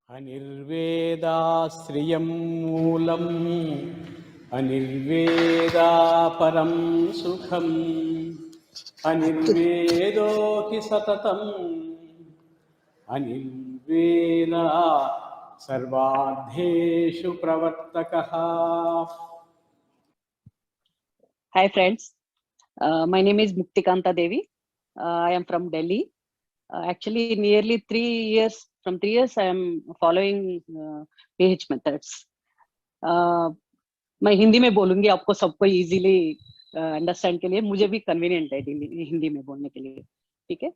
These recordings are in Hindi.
अनिर्वेदाश्रियं मूलम् अनिर्वेदा परं सुखम् अनिर्वेदो हि सततम् अनिर्वेदा सर्वार्थेषु प्रवर्तकः. Hi friends, my name is Muktikanta Devi. I am from Delhi. Actually, nearly 3 years, from 3 years, I am following PH methods. मैं हिंदी में बोलूंगी आपको सबको इजीली अंडरस्टैंड के लिए, मुझे भी कन्वीनियंट है हिंदी में बोलने के लिए, ठीक है.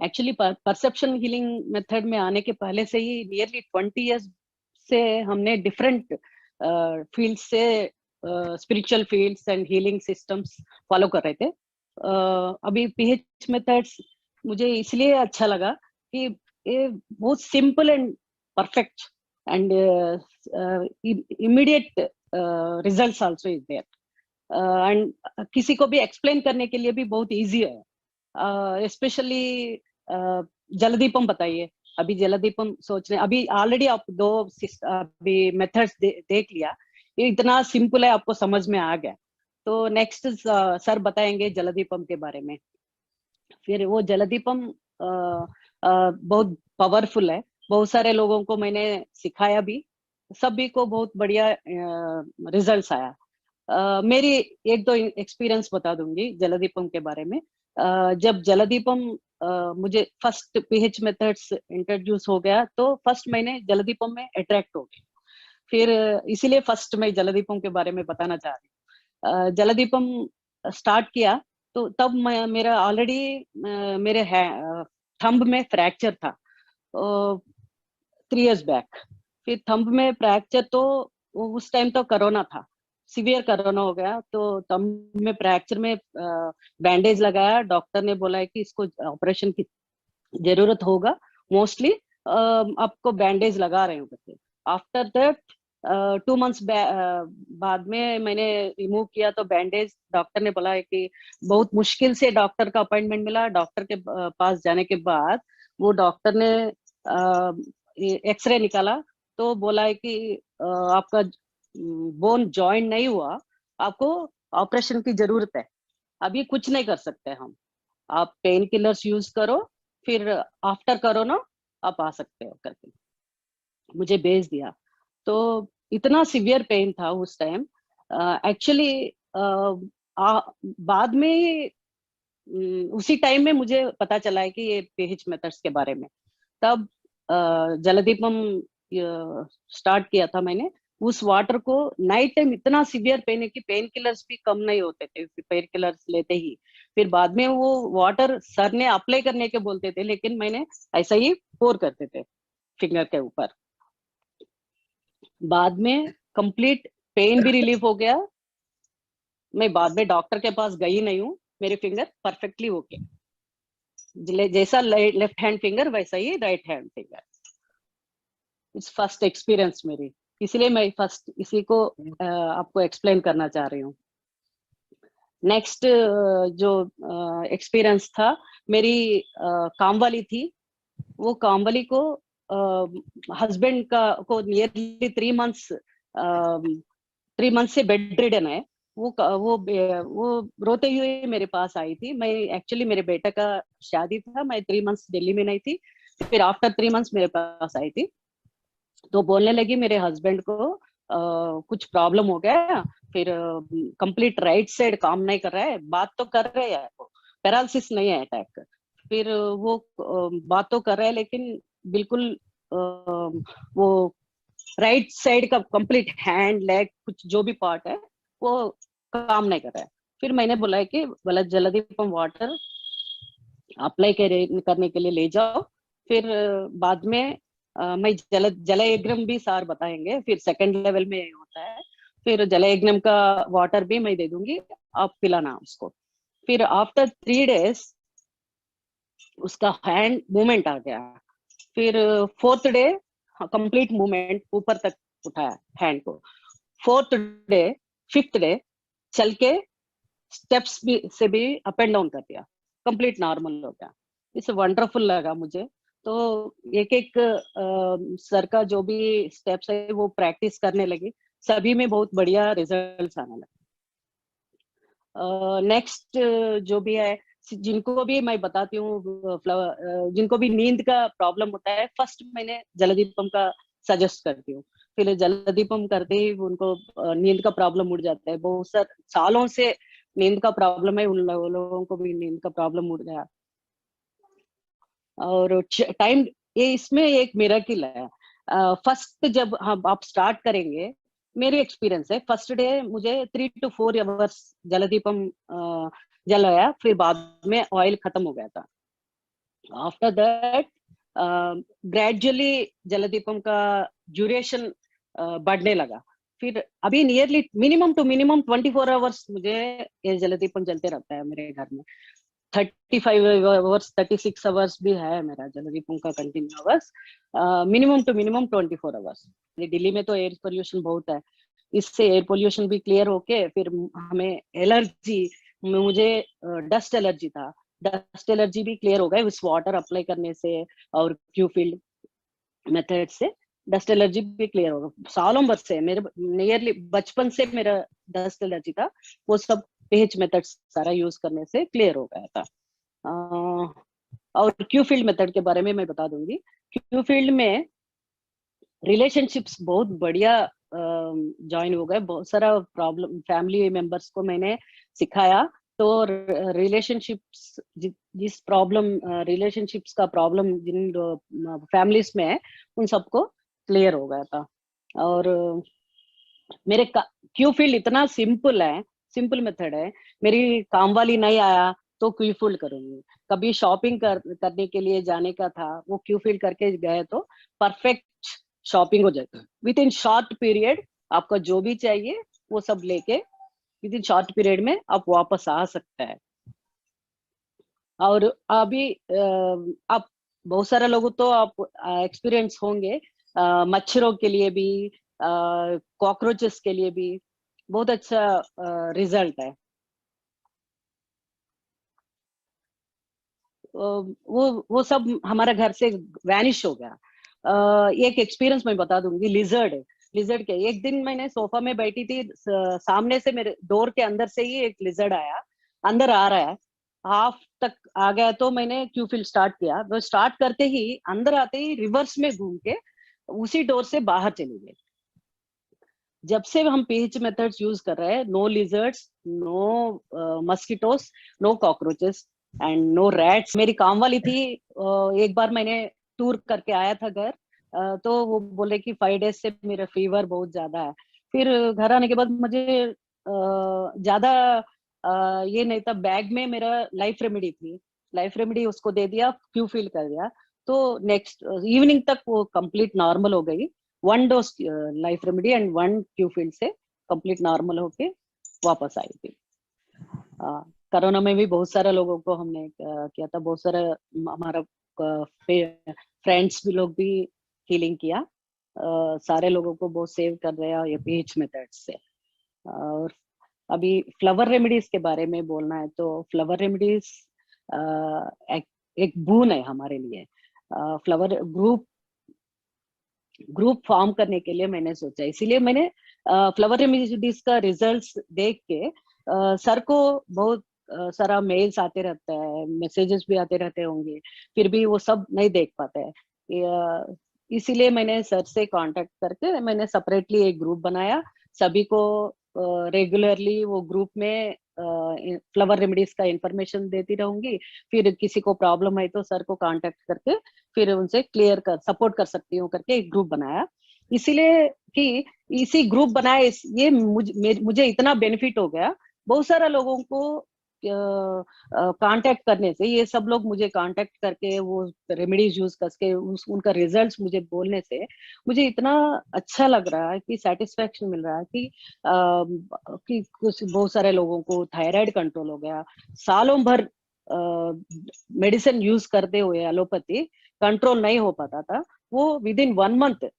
एक्चुअली परसेप्शन हीलिंग मेथड में आने के पहले से ही नियरली 20 इयर्स से हमने डिफरेंट फील्ड से spiritual fields and healing systems follow कर रहे थे. अभी पीएच मेथड्स मुझे इसलिए अच्छा लगा कि ये बहुत simple and perfect and immediate results also is there, and किसी को भी एक्सप्लेन करने के लिए भी बहुत इजी है. स्पेशली जलदीपम बताइए. अभी जलदीपम सोच रहे हैं, अभी ऑलरेडी आप दो अभी मेथड्स देख लिया, ये इतना सिंपल है, आपको समझ में आ गया. तो नेक्स्ट सर बताएंगे जलदीपम के बारे में. फिर वो जलदीपम बहुत पावरफुल है, बहुत सारे लोगों को मैंने सिखाया भी, सभी को बहुत बढ़िया रिजल्ट्स आया. मेरी एक दो एक्सपीरियंस बता दूंगी जलदीपम के बारे में. जब जलदीपम मुझे फर्स्ट पीएच मेथड्स इंट्रोड्यूस हो गया तो फर्स्ट मैंने जलदीपम में अट्रैक्ट हो गई. फिर इसीलिए फर्स्ट मैं जलदीपम के बारे में बताना चाह रही हूँ. जलदीपम स्टार्ट किया तो तब मेरा ऑलरेडी मेरे थंब में फ्रैक्चर था 3 years बैक. फिर थंब में फ्रैक्चर तो उस टाइम तो कोरोना था, सीवियर कोरोना हो गया, तो थंब में फ्रैक्चर में बैंडेज लगाया. डॉक्टर ने बोला है कि इसको ऑपरेशन की जरूरत होगा, मोस्टली आपको बैंडेज लगा रहे होंगे. आफ्टर दैट 2 months बाद में मैंने रिमूव किया तो बैंडेज, डॉक्टर ने बोला है कि बहुत मुश्किल से डॉक्टर का अपॉइंटमेंट मिला. डॉक्टर के पास जाने के बाद वो डॉक्टर ने एक्सरे निकाला तो बोला है कि आपका बोन जॉइंट नहीं हुआ, आपको ऑपरेशन की जरूरत है, अभी कुछ नहीं कर सकते हम, आप पेन किलर्स यूज करो, फिर आफ्टर कोरोना आप आ सकते हो करके मुझे भेज दिया. तो इतना सीवियर पेन था उस टाइम. एक्चुअली बाद में उसी टाइम में मुझे पता चला है कि ये पीएच मेथड्स के बारे में. तब जलदीपम स्टार्ट किया था मैंने. उस वाटर को नाइट टाइम इतना सीवियर पेन है कि पेन किलर्स भी कम नहीं होते थे पेन किलर्स लेते ही. फिर बाद में वो वाटर सर ने अप्लाई करने के बोलते थे, लेकिन मैंने ऐसा ही पोर करते थे फिंगर के ऊपर. बाद में कंप्लीट पेन भी रिलीफ हो गया. मैं बाद में डॉक्टर के पास गई नहीं हूँ, मेरे फिंगर परफेक्टली ओके, जैसा लेफ्ट हैंड फिंगर वैसा ही right hand finger. It's first experience मेरी, इसलिए मैं फर्स्ट इसी को आपको एक्सप्लेन करना चाह रही हूँ. नेक्स्ट जो एक्सपीरियंस था मेरी काम वाली थी. वो काम वाली को हस्बैंड को नियरली 3 months से बेड रिडन है. वो रोते हुए मेरे पास आई थी. मैं एक्चुअली मेरे बेटे का शादी था, मैं 3 months दिल्ली में नहीं थी. फिर आफ्टर 3 months मेरे पास आई थी तो बोलने लगी मेरे हस्बैंड को कुछ प्रॉब्लम हो गया. फिर कंप्लीट राइट साइड काम नहीं कर रहा है, बात तो कर रहे हैं, पैरालिसिस नहीं है अटैक. फिर वो बात तो कर रहा है लेकिन बिल्कुल वो राइट साइड का कंप्लीट हैंड लेग कुछ जो भी पार्ट है वो काम नहीं कर रहा है. फिर मैंने बोला है कि जलदीपम वाटर अप्लाई करने के लिए ले जाओ. फिर बाद में मैं जलयज्ञम भी सार बताएंगे, फिर सेकंड लेवल में होता है. फिर जलयज्ञम का वाटर भी मैं दे दूंगी, आप पिलाना उसको. फिर आफ्टर 3 days उसका हैंड मूवमेंट आ गया. फिर 4th डे कंप्लीट मूवमेंट ऊपर तक उठाया हैंड को. 4th डे 5th डे चल के स्टेप्स भी से भी अप एंड डाउन कर दिया, कंप्लीट नॉर्मल हो गया. इट्स वंडरफुल लगा मुझे. तो एक एक सर का जो भी स्टेप्स है वो प्रैक्टिस करने लगी, सभी में बहुत बढ़िया रिजल्ट्स आने लगे। नेक्स्ट जो भी है, जिनको भी मैं बताती हूँ जिनको भी नींद का प्रॉब्लम होता है, फर्स्ट मैंने जलदीपम का सजेस्ट करती हूँ। फिर जलदीपम करते ही उनको नींद का प्रॉब्लम उड़ जाता है। बहुत सालों से नींद का प्रॉब्लम है, उन लोगों को भी नींद का प्रॉब्लम उड़ गया। और टाइम, ये इसमें एक मिरेकल है। फर्स्ट जब हम आप स्टार्ट करेंगे, मेरे एक्सपीरियंस है, फर्स्ट डे मुझे 3 to 4 आवर्स जलदीपम जलाया, फिर बाद में ऑयल खत्म हो गया था। आफ्टर दैट ग्रेजुअली जलदीपम का ड्यूरेशन बढ़ने लगा। फिर अभी nearly minimum to minimum 24 hours मुझे ये जलदीपम जलते रहता है मेरे घर में। 35 आवर्स 36 आवर्स भी है मेरा जलदीपम का continue hours. Minimum to minimum 24 hours. Delhi में तो एयर पोल्यूशन बहुत है, इससे एयर पोल्यूशन भी क्लियर होके फिर हमें एलर्जी, मुझे डस्ट एलर्जी था, डस्ट एलर्जी भी क्लियर हो गया इस वाटर अप्लाई करने से और क्यू फील्ड मेथड से। डस्ट एलर्जी भी क्लियर होगा, सालों भर से मेरे नियरली बचपन से मेरा डस्ट एलर्जी था, वो सब पेज मेथड सारा यूज करने से क्लियर हो गया था। और क्यू फील्ड मेथड के बारे में मैं बता दूंगी। क्यू फील्ड में रिलेशनशिप्स बहुत बढ़िया ज्वाइन हो गए, बहुत सारा प्रॉब्लम फैमिली मेंबर्स को मैंने सिखाया, तो रिलेशनशिप्स जिस प्रॉब्लम रिलेशनशिप्स का प्रॉब्लम जिन फैमिलीज में है उन सबको क्लियर हो गया था। और मेरे क्यू फील्ड इतना सिंपल है, सिंपल मेथड है। मेरी काम वाली नहीं आया तो क्यू फील्ड करूंगी, कभी शॉपिंग करने के लिए जाने का था, वो क्यू फील्ड करके गए तो परफेक्ट शॉपिंग हो जाएगा विद इन शॉर्ट पीरियड। आपका जो भी चाहिए वो सब लेके विद इन शॉर्ट पीरियड में आप वापस आ सकते हैं। और अभी आप बहुत सारे लोगों तो आप एक्सपीरियंस होंगे, मच्छरों के लिए भी, कॉकरोचेस के लिए भी बहुत अच्छा रिजल्ट है। वो सब हमारा घर से वैनिश हो गया। एक एक्सपीरियंस मैं बता दूंगी, लिजर्ड के एक दिन मैंने सोफा में बैठी थी, सामने से मेरे डोर के अंदर से ही एक लिजर्ड आया, अंदर आ रहा है, हाफ तक आ गया तो मैंने क्यू फिल स्टार्ट किया। वो स्टार्ट करते ही अंदर आते ही रिवर्स में घूम के उसी डोर से बाहर चली गई। जब से हम पीएच मेथड्स यूज कर रहे हैं, no lizards, no mosquitoes, no cockroaches and no rats. मेरी काम वाली थी, एक बार मैंने टूर करके आया था घर, तो वो बोले कि 5 डेज से मेरा फीवर बहुत ज्यादा है। फिर घर आने के बाद मुझे ज्यादा ये नहीं था, बैग में मेरा लाइफ रेमेडी थी, लाइफ रेमेडी उसको दे दिया, क्यू फिल कर दिया, तो नेक्स्ट इवनिंग तक वो कंप्लीट नॉर्मल हो गई। 1 dose life remedy and 1 Q field से कंप्लीट नॉर्मल होके वापस आई थी। कोरोना में भी बहुत सारे लोगों को हमने किया था, बहुत सारे हमारा फ्रेंड्स भी लोग भी हीलिंग किया, सारे लोगों को बहुत सेव कर रहे हैं ये पीएच मेथड से। और अभी फ्लावर रेमेडीज के बारे में बोलना है तो फ्लावर रेमेडीज एक बून है हमारे लिए। फ्लावर ग्रुप फॉर्म करने के लिए मैंने सोचा, इसीलिए मैंने फ्लावर रेमेडीज का रिजल्ट्स देख के सर को बहुत सारा मेल्स आते रहता है, मैसेजेस भी आते रहते होंगे, फिर भी वो सब नहीं देख पाते हैं। इसीलिए मैंने सर से कांटेक्ट करके मैंने सेपरेटली एक ग्रुप बनाया, सभी को रेगुलरली वो ग्रुप में फ्लावर रेमेडीज का इंफॉर्मेशन देती रहूंगी। फिर किसी को प्रॉब्लम है तो सर को कांटेक्ट करके फिर उनसे क्लियर कर सपोर्ट कर सकती हूँ करके एक ग्रुप बनाया। इसीलिए कि इसी ग्रुप बनाए ये मुझे इतना बेनिफिट हो गया, बहुत सारा लोगों को कांटेक्ट करने से, ये सब लोग मुझे कांटेक्ट करके वो रेमेडीज यूज करके उनका रिजल्ट्स मुझे बोलने से मुझे इतना अच्छा लग रहा है कि सेटिस्फेक्शन मिल रहा है कि कुछ बहुत सारे लोगों को थायराइड कंट्रोल हो गया, सालों भर मेडिसिन यूज करते हुए एलोपैथी कंट्रोल नहीं हो पाता था, वो विद इन 1 मंथ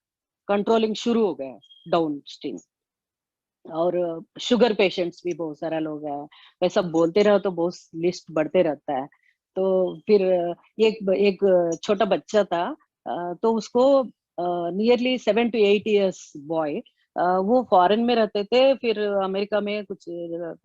कंट्रोलिंग शुरू हो गया डाउन स्ट्रीम। और शुगर पेशेंट्स भी बहुत सारा लोग हैं, वैसा बोलते रहो तो बहुत लिस्ट बढ़ते रहता है। तो फिर एक एक छोटा बच्चा था, तो उसको नियरली 7 to 8 years बॉय, वो फॉरेन में रहते थे, फिर अमेरिका में कुछ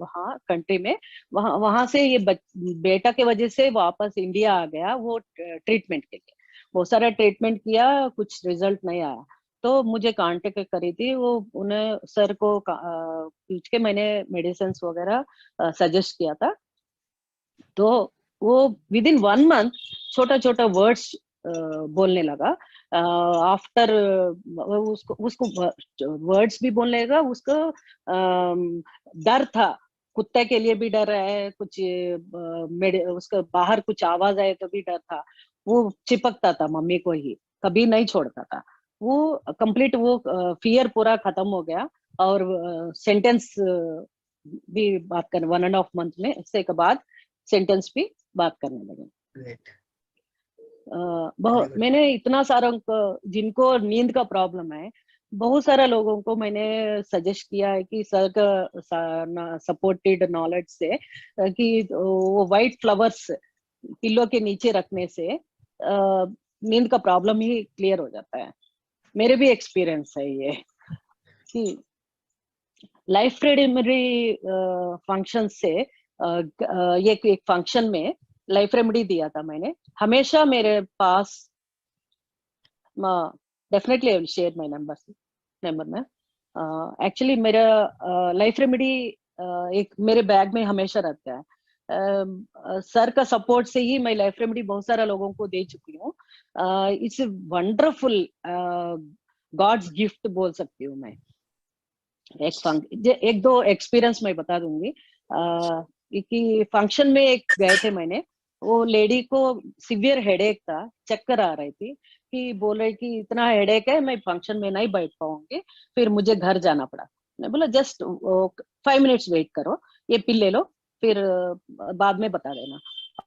वहाँ कंट्री में, वहाँ वहां से ये बेटा के वजह से वापस इंडिया आ गया, वो ट्रीटमेंट के लिए बहुत सारा ट्रीटमेंट किया, कुछ रिजल्ट नहीं आया। तो मुझे कांटेक्ट करी थी वो, उन्हें सर को पूछ के मैंने मेडिसिन वगैरह सजेस्ट किया था। तो वो विद इन 1 month छोटा छोटा वर्ड्स बोलने लगा। आफ्टर उसको उसको वर्ड्स भी बोलने लगा, उसको डर था, कुत्ते के लिए भी डर है, कुछ उसका बाहर कुछ आवाज आए तो भी डर था। वो चिपकता था मम्मी को ही, कभी नहीं छोड़ता था। वो कंप्लीट वो फियर पूरा खत्म हो गया, और सेंटेंस भी बात कर 1.5 month में से के बाद सेंटेंस भी बात करने लगे। Great. बहुत, मैंने इतना सारा जिनको नींद का प्रॉब्लम है, बहुत सारा लोगों को मैंने सजेस्ट किया है कि सर का सपोर्टेड नॉलेज से कि वो वाइट फ्लावर्स पिल्लो के नीचे रखने से नींद का प्रॉब्लम ही क्लियर हो जाता है। मेरे भी एक्सपीरियंस है ये कि लाइफ रेमेडी फंक्शन से ये एक फंक्शन में लाइफ रेमेडी दिया था मैंने, हमेशा मेरे पास, definitely I will share my number में। एक्चुअली मेरा लाइफ रेमेडी एक मेरे बैग में हमेशा रहता है। सर का सपोर्ट से ही मैं लाइफ रेमेडी बहुत सारा लोगों को दे चुकी हूँ। इट्स वंडरफुल, गॉड्स गिफ्ट बोल सकती हूँ मैं। एक दो एक्सपीरियंस मैं बता दूंगी। कि फंक्शन में एक गए थे मैंने, वो लेडी को सिवियर हेडेक था, चक्कर आ रही थी, कि बोल रहे कि इतना हेडेक है, मैं फंक्शन में नहीं बैठ पाऊंगी, फिर मुझे घर जाना पड़ा। मैं बोला जस्ट 5 minutes वेट करो, ये पिल ले लो, फिर बाद में बता देना।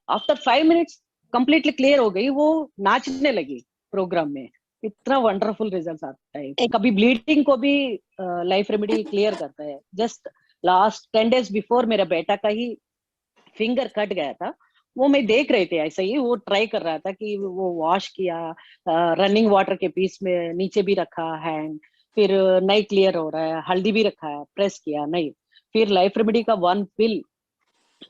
आफ्टर 5 minutes कंप्लीटली क्लियर हो गई, वो नाचने लगी प्रोग्राम में। इतना वंडरफुल रिजल्ट आता है। कभी ब्लीडिंग को भी लाइफ रेमेडी क्लियर करता है। जस्ट लास्ट 10 days बिफोर मेरा बेटा का ही फिंगर कट गया था, वो मैं देख रहे थे, ऐसे ही वो ट्राई कर रहा था कि वो वॉश किया, रनिंग वाटर के पीस में नीचे भी रखा हैंड, फिर नहीं क्लियर हो रहा है, हल्दी भी रखा है, प्रेस किया नहीं, फिर लाइफ रेमेडी का 1 pill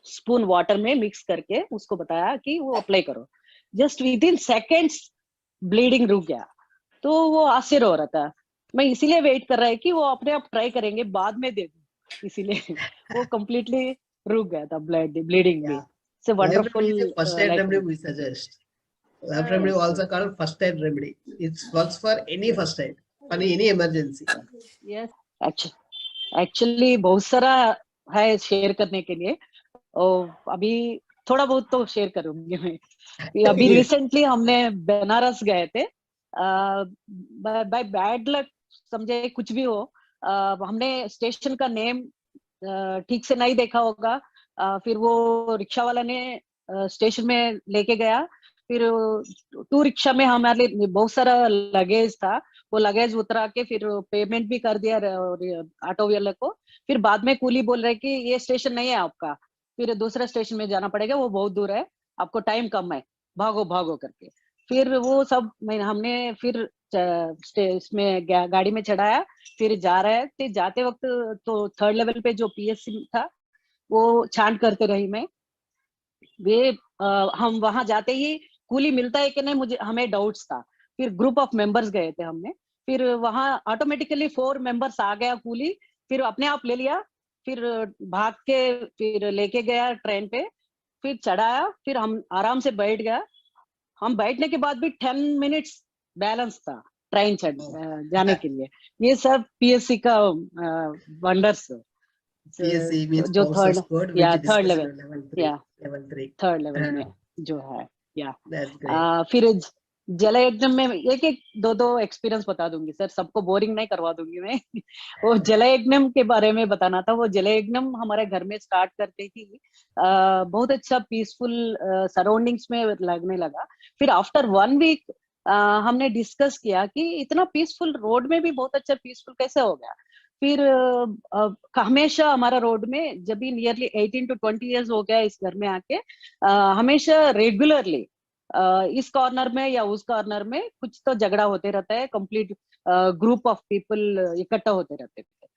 स्पून वाटर में मिक्स करके उसको बताया कि वो अप्लाई करो। Just with in seconds bleeding रुक गया। तो वो आश्चर्य हो रहा था। मैं इसीलिए वेट कर रहा है कि वो अपने आप ट्राई करेंगे, बाद में दे दूं, इसीलिए वो completely रुक गया था ब्लीडिंग भी। Yeah. It's a Life wonderful remedy is a first aid life remedy remedy. we suggest. Life remedy Yes, also called first aid remedy. It works for any first aid, for any emergency. yes. Actually बहुत सारा है शेयर करने के लिए, और अभी थोड़ा बहुत तो शेयर करूंगी मैं। अभी Yes. रिसेंटली हमने बनारस गए थे, बाय बैड लक समझे, कुछ भी हो, हमने स्टेशन का नेम ठीक से नहीं देखा होगा। फिर वो रिक्शा वाला ने स्टेशन में लेके गया, फिर टू रिक्शा में हमारे लिए बहुत सारा लगेज था, वो लगेज उतरा के फिर पेमेंट भी कर दिया ऑटो वाले को। फिर बाद में कूली बोल रहे कि ये स्टेशन नहीं है आपका, फिर दूसरा स्टेशन में जाना पड़ेगा, वो बहुत दूर है, आपको टाइम कम है, भागो भागो करके। फिर वो सब हमने फिर इसमें गाड़ी में चढ़ाया, फिर जा रहे थे, जाते वक्त तो 3rd लेवल पे जो पीएससी था वो छांट करते रही मैं। वे हम वहां जाते ही कूली मिलता है कि नहीं, मुझे हमें डाउट्स था। फिर ग्रुप ऑफ मेंबर्स गए थे हमने, फिर वहां ऑटोमेटिकली 4 मेंबर्स आ गया कूली, फिर अपने आप ले लिया, फिर भाग के फिर लेके गया ट्रेन पे, फिर चढ़ाया, फिर हम आराम से बैठ गया। हम बैठने के बाद भी 10 minutes बैलेंस था ट्रेन जाने के लिए। ये सब पीएससी का वंडर्स, PSC means जो power थर्ड, source code, या which third discussed level, in level 3. या Level 3. थर्ड लेवल Uh, में जो है, या that's great. फिर जल यज्ञ में एक एक दो एक्सपीरियंस बता दूंगी सर, सबको बोरिंग नहीं करवा दूंगी मैं। वो जल यज्ञ के बारे में बताना था। वो जल यज्ञ हमारे घर में स्टार्ट करते ही बहुत अच्छा पीसफुल सराउंडिंग्स में लगने लगा। फिर आफ्टर 1 week हमने डिस्कस किया कि इतना पीसफुल रोड में भी बहुत अच्छा पीसफुल कैसे हो गया। फिर हमेशा हमारा रोड में जब भी नियरली 18 to 20 इयर्स हो गया इस घर में आके, हमेशा रेगुलरली इस कॉर्नर में या उस कॉर्नर में कुछ तो झगड़ा होते रहता है, कंप्लीट ग्रुप ऑफ पीपल इकट्ठा होते रहते थे।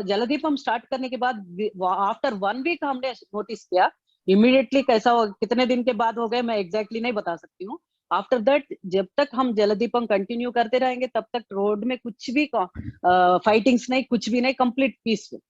जलदीपम स्टार्ट करने के बाद आफ्टर 1 वीक हमने नोटिस किया, इमीडिएटली कैसा हो, कितने दिन के बाद हो गए मैं एग्जैक्टली नहीं बता सकती हूँ। आफ्टर दैट जब तक हम जलदीपम कंटिन्यू करते रहेंगे तब तक रोड में कुछ भी फाइटिंग्स नहीं, कुछ भी नहीं, कंप्लीट पीसफुल।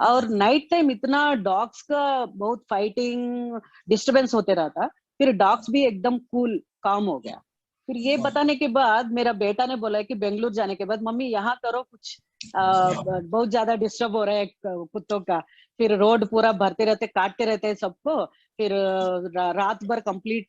और नाइट टाइम इतना डॉग्स का बहुत फाइटिंग डिस्टरबेंस होते रहता, फिर डॉग्स भी एकदम कूल काम हो गया। फिर ये बताने के बाद मेरा बेटा ने बोला कि बेंगलुरु जाने के बाद मम्मी यहाँ करो कुछ, बहुत ज्यादा डिस्टर्ब हो रहा है कुत्तों का, फिर रोड पूरा भरते रहते, काटते रहते हैं सबको, फिर रात भर कंप्लीट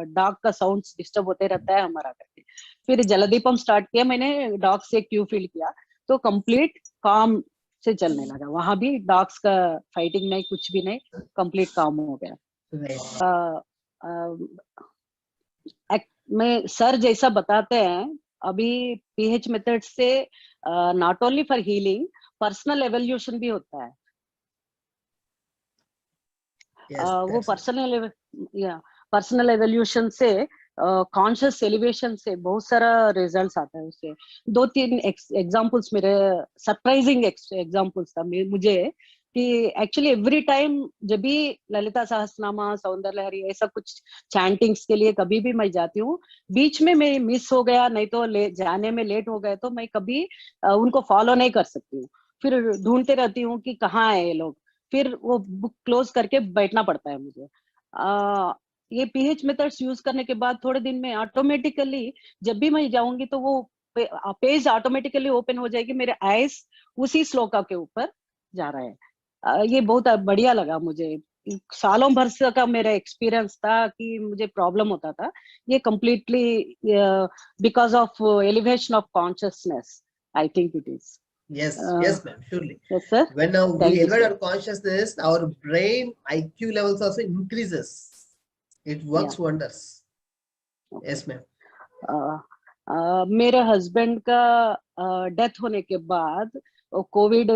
डॉग का साउंड डिस्टर्ब होते रहता है हमारा करके। फिर जलदीपम स्टार्ट किया मैंने, डॉग से क्यू फील किया तो कंप्लीट काम से चलने लगा, वहां भी डॉग्स का फाइटिंग नहीं, कुछ भी नहीं, कंप्लीट काम हो गया। मैं सर जैसा बताते हैं अभी पीएच मेथड से not only for healing, personal evolution भी होता है। वो पर्सनल एवोल्यूशन से कॉन्शियस एलिवेशन से बहुत सारा रिजल्ट्स आता है उससे। 2-3 एग्जांपल्स मेरे सरप्राइजिंग एग्जांपल्स था मुझे कि एक्चुअली एवरी टाइम जब भी ललिता सहस्रनामा, सौंदर्य लहरी, ऐसा कुछ चैंटिंग्स के लिए कभी भी मैं जाती हूँ, बीच में मैं मिस हो गया नहीं तो जाने में लेट हो गए तो मैं कभी उनको फॉलो नहीं कर सकती हूँ। फिर ढूंढते रहती हूँ कि कहाँ है ये लोग, फिर वो बुक क्लोज करके बैठना पड़ता है मुझे। ये पीएच मेथड्स यूज करने के बाद थोड़े दिन में ऑटोमेटिकली जब भी मैं जाऊंगी तो वो पेज ऑटोमेटिकली ओपन हो जाएगी, मेरे आईज उसी श्लोका के ऊपर जा रहा है। ये बहुत बढ़िया लगा मुझे। सालों भर से का मेरा एक्सपीरियंस था कि मुझे प्रॉब्लम होता था, ये completely because of elevation of consciousness, I think it is. Yes, ma'am, surely. Yes, sir. When Thank we you, elevate sir. our consciousness, our brain IQ levels also increases. It works Yeah. wonders. Okay. Yes, ma'am. मेरे हस्बैंड का डेथ होने के बाद, कोविड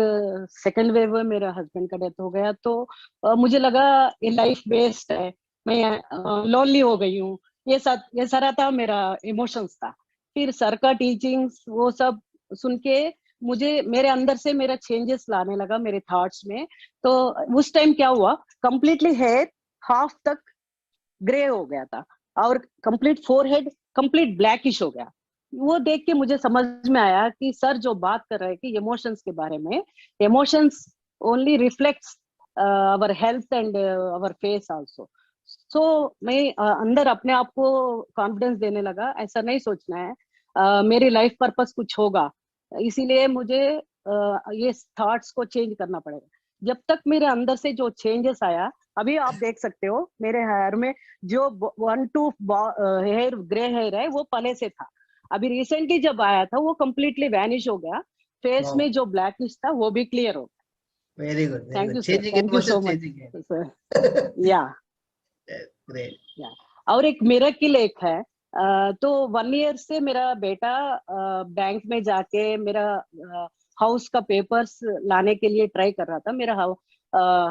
सेकेंड वेव में मेरे हस्बैंड का डेथ हो गया, तो मुझे लगा ये लाइफ वेस्ट है, मैं लोनली हो गई हूँ, ये सारा था मेरा इमोशंस था। फिर सर का टीचिंग्स वो सब सुन के मुझे मेरे अंदर से मेरा चेंजेस लाने लगा मेरे थॉट्स में। तो उस टाइम क्या हुआ, कंप्लीटली हेयर हाफ तक ग्रे हो गया था और कंप्लीट फोरहेड कंप्लीट ब्लैकिश हो गया। वो देख के मुझे समझ में आया कि सर जो बात कर रहे हैं कि इमोशंस के बारे में, emotions only reflects our health and our face also. So मैं अंदर अपने आप को कॉन्फिडेंस देने लगा, ऐसा नहीं सोचना है, मेरी लाइफ पर्पस कुछ होगा, इसीलिए मुझे ये थॉट्स को चेंज करना पड़ेगा। जब तक मेरे अंदर से जो चेंजेस आया, अभी आप देख सकते हो मेरे हेयर में जो 1-2 हेयर ग्रे हेयर है वो पहले से था, अभी रिसेंटली जब आया था वो कंप्लीटली वैनिश हो गया, फेस Wow. में जो ब्लैकिश था वो भी क्लियर हो गया। Very good. Very thank good. You sir, Changing thank you so emotions, much changing it. Sir. या Great. या और एक मिरेकल एक है, तो 1 ईयर से मेरा बेटा बैंक में जाके मेरा हाउस का पेपर्स लाने के लिए ट्राई कर रहा था, मेरा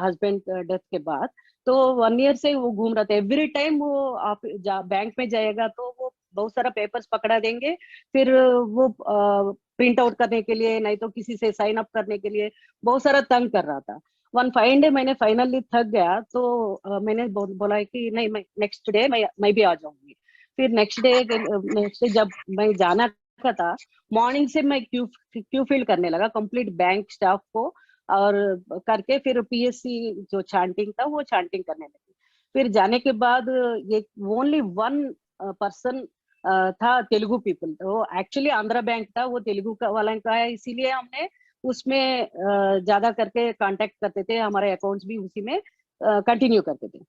हस्बैंड डेथ के बाद। तो 1 ईयर से वो घूम रहा था, एवरी टाइम वो आप बैंक में जाएगा तो वो बहुत सारा पेपर्स पकड़ा देंगे, फिर वो प्रिंट आउट करने के लिए नहीं तो किसी से साइन अप करने के लिए बहुत सारा तंग कर रहा था। वन फाइन डे मैंने फाइनली थक गया तो मैंने बोला कि नहीं, मैं नेक्स्ट डे मैं भी आ जाऊंगी। फिर नेक्स्ट डे जब मैं जाना का था, मॉर्निंग से मैं क्यू फिल करने लगा कंप्लीट बैंक स्टाफ को, और करके फिर पीएससी जो चैंटिंग था वो चैंटिंग करने लगी। फिर जाने के बाद ये ओनली 1 पर्सन था तेलुगु पीपल, तो एक्चुअली आंध्रा बैंक था, वो तेलुगु का वाला का है, इसीलिए हमने उसमें ज्यादा करके कांटेक्ट करते थे, हमारे अकाउंट्स भी उसी में कंटिन्यू करते थे।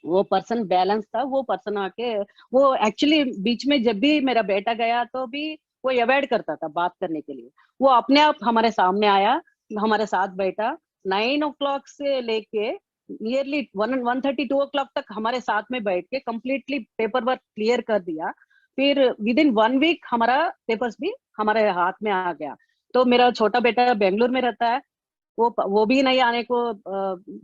वो पर्सन बैलेंस था, वो पर्सन आके वो एक्चुअली बीच में जब भी मेरा बेटा गया तो भी वो अवॉइड करता था बात करने के लिए, वो अपने आप हमारे सामने आया, हमारे साथ बैठा, 9 o'clock से लेके नियरली 1:30-2 o'clock तक हमारे साथ में बैठ के कंप्लीटली पेपर वर्क क्लियर कर दिया। फिर विद इन 1 वीक हमारा पेपर्स भी हमारे हाथ में आ गया। तो मेरा छोटा बेटा बेंगलुरु में रहता है, वो भी नहीं आने को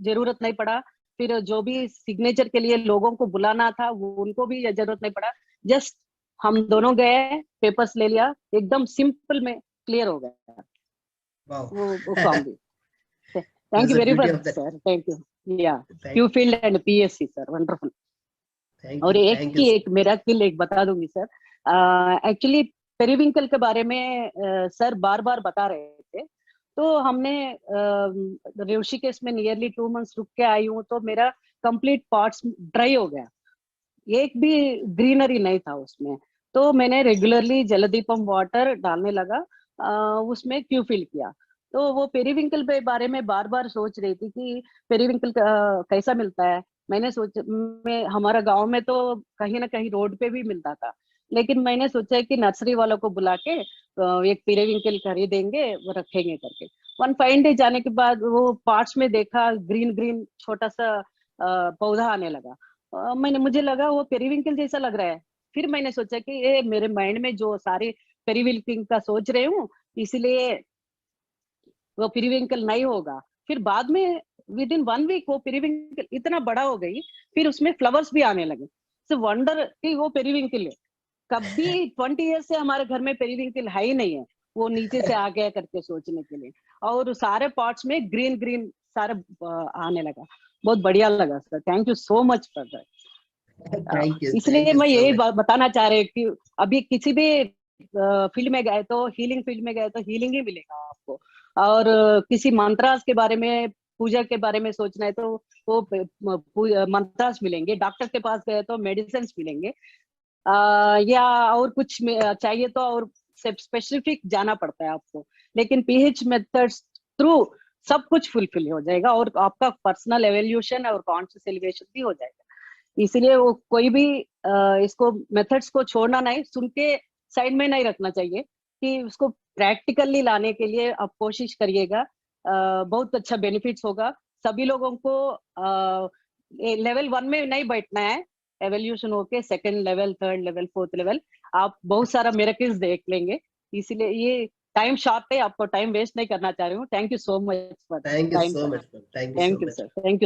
जरूरत नहीं पड़ा। फिर जो भी सिग्नेचर के लिए लोगों को बुलाना था वो उनको भी जरूरत नहीं पड़ा। जस्ट हम दोनों गए, पेपर्स ले लिया, एकदम सिंपल में क्लियर हो गया Wow. वो काम भी। Thank That's you the very beauty much of that. Sir, thank you. या Thank, Q field and PSC sir, wonderful. thank और you, एक thank की you. एक मेरा किल एक बता दूंगी सर। एक्चुअली पेरिविंकल के बारे में सर बार बार बता रहे थे, तो हमने ऋषिकेश में नियरली 2 मंथ्स रुक के आई हूँ, तो मेरा कंप्लीट पार्ट्स ड्राई हो गया, एक भी ग्रीनरी नहीं था उसमें। तो मैंने रेगुलरली जलदीपम वाटर डालने लगा, उसमें क्यू फिल किया। तो वो पेरिविंकल के बारे में बार बार सोच रही थी कि पेरिविंकल कैसा मिलता है। मैंने हमारा गांव में तो कहीं ना कहीं रोड पे भी मिलता था, लेकिन मैंने सोचा कि नर्सरी वालों को बुला के एक पेरिविंकल खरीदेंगे, वो रखेंगे करके। वन फाइन डे जाने के बाद वो पार्ट्स में देखा, ग्रीन ग्रीन छोटा सा पौधा आने लगा। मुझे लगा वो पेरिविंकल जैसा लग रहा है। फिर मैंने सोचा कि ये मेरे माइंड में जो सारे पेरिविंकल का सोच रहे हूँ, इसलिए वो पेरिविंकल नहीं होगा। फिर बाद में विद इन 1 वीक वो पेरिविंकल इतना बड़ा हो गई, फिर उसमें फ्लावर्स भी आने लगे। सो वंडर कि वो पेरिविंकल है। कभी 20 ईयर से हमारे घर में पेरिविंकल है ही नहीं है, वो नीचे से आ गया करके सोचने के लिए। और सारे पॉट्स में ग्रीन ग्रीन सारे आने लगा। बहुत बढ़िया लगा sir, thank you so much for that. Thank you, thank इसलिए you मैं so यही much. बताना चाह रही हूँ कि अभी किसी भी फील्ड में गए तो हीलिंग फील्ड में गए तो हीलिंग ही मिलेगा आपको। और किसी मंत्रास के बारे में, पूजा के बारे में सोचना है तो वो मंत्रास मिलेंगे। डॉक्टर के पास गए तो मेडिसिन मिलेंगे। या और कुछ चाहिए तो और स्पेसिफिक जाना पड़ता है आपको। लेकिन पीएच मेथड्स थ्रू सब कुछ फुलफिल हो जाएगा और आपका पर्सनल एवोल्यूशन और कॉन्शियस एलिवेशन भी हो जाएगा। इसलिए वो कोई भी इसको मेथड्स को छोड़ना नहीं, सुन के साइड में नहीं रखना चाहिए, कि उसको प्रैक्टिकली लाने के लिए आप कोशिश करिएगा। बहुत अच्छा बेनिफिट्स होगा सभी लोगों को। लेवल 1 में नहीं बैठना है, एवोल्यूशन होके 2nd level, 3rd level, 4th level आप बहुत सारा मिरेकल्स देख लेंगे। इसलिए ये टाइम शॉर्ट है, आपको टाइम वेस्ट नहीं करना चाह रही हूँ। Thank you so much for Thank you time so sir. much, ma'am. Thank you so thank you much. Sir, thank you.